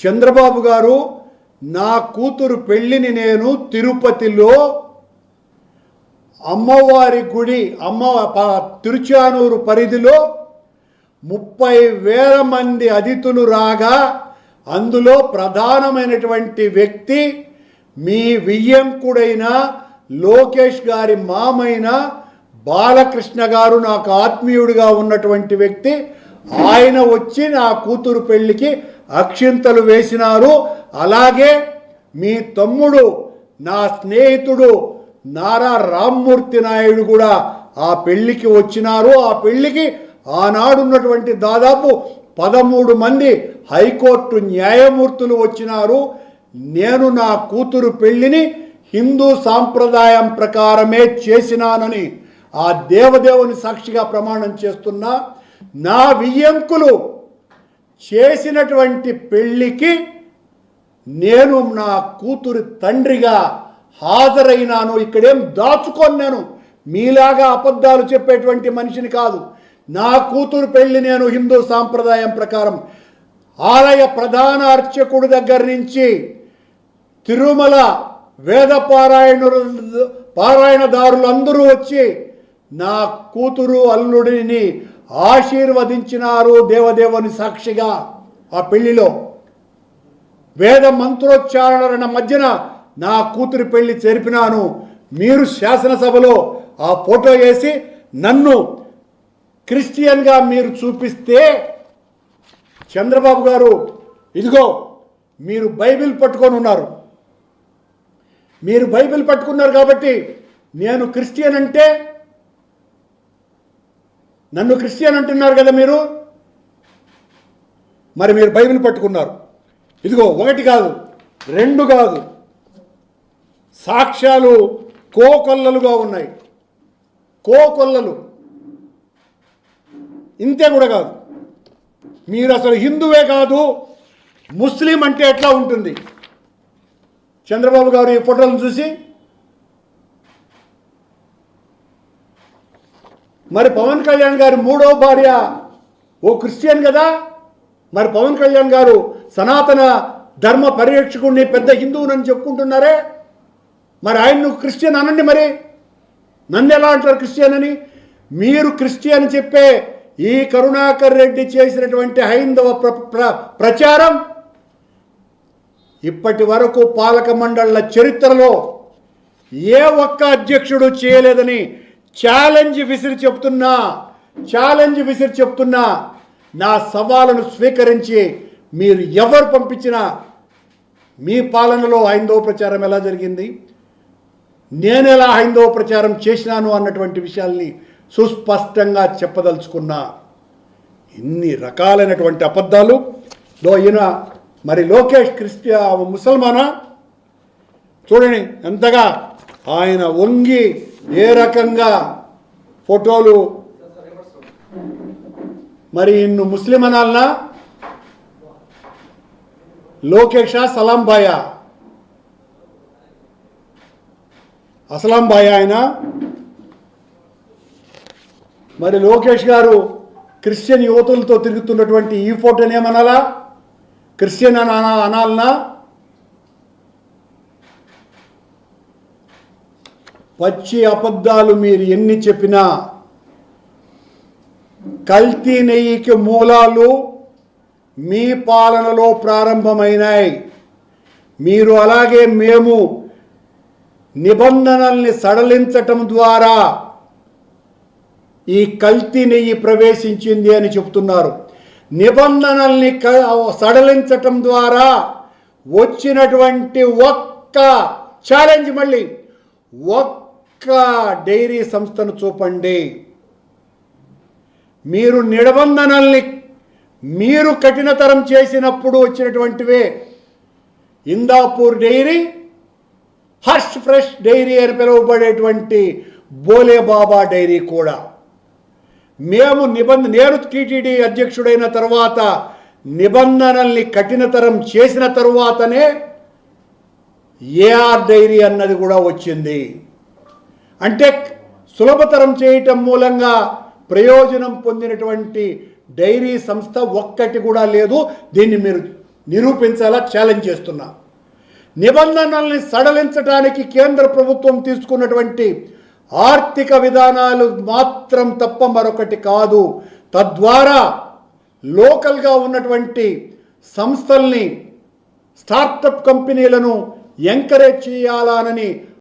చంద్రబాబు గారు నా కూతురు పెళ్ళిని నేను తిరుపతిలో అమ్మవారి గుడి తిరుచానూరు పరిధిలో 30,000 మంది అతిథులు రాగా అందులో ప్రధానమైనటువంటి వ్యక్తి మీ వియ్యంకుడైన లోకేష్ గారి మామైన బాలకృష్ణ గారు, నాకు ఆత్మీయుడిగా ఉన్నటువంటి వ్యక్తి. ఆయన వచ్చి నా కూతురు పెళ్లికి అక్షింతలు వేసినారు. అలాగే మీ తమ్ముడు, నా స్నేహితుడు నారా రామ్మూర్తి నాయుడు కూడా ఆ పెళ్లికి వచ్చినారు. ఆ పెళ్లికి ఆనాడున్నటువంటి దాదాపు 13 మంది హైకోర్టు న్యాయమూర్తులు వచ్చినారు. నేను నా కూతురు పెళ్లిని హిందూ సాంప్రదాయం ప్రకారమే చేసినానని ఆ దేవదేవుని సాక్షిగా ప్రమాణం చేస్తున్నా. నా వియ్యంకులు చేసినటువంటి పెళ్లికి నేను నా కూతురు తండ్రిగా హాజరైనాను. ఇక్కడేం దాచుకొన్నాను, మీలాగా అబద్ధాలు చెప్పేటువంటి మనిషిని కాదు. నా కూతురు పెళ్లి నేను హిందూ సాంప్రదాయం ప్రకారం ఆలయ ప్రధాన అర్చకుడి దగ్గర నుంచి తిరుమల వేద పారాయణదారులందరూ వచ్చి నా కూతురు అల్లుడిని ఆశీర్వదించినారు దేవదేవుని సాక్షిగా. ఆ పెళ్లిలో వేద మంత్రోచ్చారణ మధ్యన నా కూతురి పెళ్లి జరిపినాను. మీరు శాసనసభలో ఆ ఫోటో వేసి నన్ను క్రిస్టియన్గా మీరు చూపిస్తే, చంద్రబాబు గారు ఇదిగో మీరు బైబిల్ పట్టుకొని ఉన్నారు, మీరు బైబిల్ పట్టుకున్నారు కాబట్టి నేను క్రిస్టియన్ అంటే, నన్ను క్రిస్టియన్ అంటున్నారు కదా మీరు, మరి మీరు బైబిల్ పట్టుకున్నారు. ఇదిగో 1 కాదు 2 కాదు, సాక్ష్యాలు కోకొల్లలుగా ఉన్నాయి. కోకొల్లలు. ఇంతే కూడా కాదు, మీరు అసలు హిందువే కాదు ముస్లిం అంటే ఎట్లా ఉంటుంది? చంద్రబాబు గారు ఈ ఫోటోలను చూసి, మరి పవన్ కళ్యాణ్ గారి 3వ భార్య ఓ క్రిస్టియన్ కదా, మరి పవన్ కళ్యాణ్ గారు సనాతన ధర్మ పరిరక్షకుడిని పెద్ద హిందువునని చెప్పుకుంటున్నారే, మరి ఆయన్ను క్రిస్టియన్ అనండి. మరి నన్ను ఎలా అంటారు క్రిస్టియన్ అని? మీరు క్రిస్టియన్ చెప్పే ఈ కరుణాకర్ రెడ్డి చేసినటువంటి హైందవ ప్రచారం ఇప్పటి వరకు పాలక మండళ్ల చరిత్రలో ఏ ఒక్క అధ్యక్షుడు చేయలేదని ఛాలెంజ్ విసిరి చెప్తున్నా. నా సవాలును స్వీకరించి మీరు ఎవరు పంపించినా మీ పాలనలో హైందవ ప్రచారం ఎలా జరిగింది, నేను ఎలా హైందవ ప్రచారం చేసినాను అన్నటువంటి విషయాల్ని సుస్పష్టంగా చెప్పదలుచుకున్నా. ఇన్ని రకాలైనటువంటి అబద్ధాలు ఈయన మరి లోకేష్ ముసల్మానా చూడండి ఎంతగా ఆయన వంగి ఏ రకంగా ఫోటోలు, మరి ఇన్ను ముస్లిం అనాలనా? లోకేషా సలాం బాయా? అసలాం బాయా ఆయన. మరి లోకేష్ గారు క్రిస్టియన్ యువతులతో తిరుగుతున్నటువంటి ఈ ఫోటోని ఏమనాలా? క్రిస్టియన్ అనాలనా? పచ్చి అబద్ధాలు మీరు ఎన్ని చెప్పినా కల్తీ నెయ్యికి మూలాలు మీ పాలనలో ప్రారంభమైనాయి. మీరు అలాగే మేము నిబంధనల్ని సడలించటం ద్వారా ఈ కల్తీ నెయ్యి ప్రవేశించింది అని చెప్తున్నారు. నిబంధనల్ని సడలించటం ద్వారా వచ్చినటువంటి ఒక్క ఛాలెంజ్, మళ్ళీ ఒక్క డైరీ సంస్థను చూపండి. మీరు నిబంధనల్ని మీరు కఠినతరం చేసినప్పుడు వచ్చినటువంటివే Indapur dairy, Harsh fresh dairy అని పిలువబడేటువంటి బోలే బాబా డైరీ కూడా. నేను టీటీడీ అధ్యక్షుడైన తర్వాత నిబంధనల్ని కఠినతరం చేసిన తరువాతనే ఏఆర్ డైరీ అన్నది కూడా వచ్చింది. అంటే సులభతరం చేయటం మూలంగా ప్రయోజనం పొందినటువంటి డైరీ సంస్థ ఒక్కటి కూడా లేదు. దీన్ని మీరు నిరూపించాలా ఛాలెంజ్ చేస్తున్నా. నిబంధనల్ని సడలించడానికి కేంద్ర ప్రభుత్వం తీసుకున్నటువంటి ఆర్థిక విధానాలు మాత్రం తప్ప మరొకటి కాదు. తద్వారా లోకల్గా ఉన్నటువంటి సంస్థల్ని, స్టార్టప్ కంపెనీలను ఎంకరేజ్ చేయాలని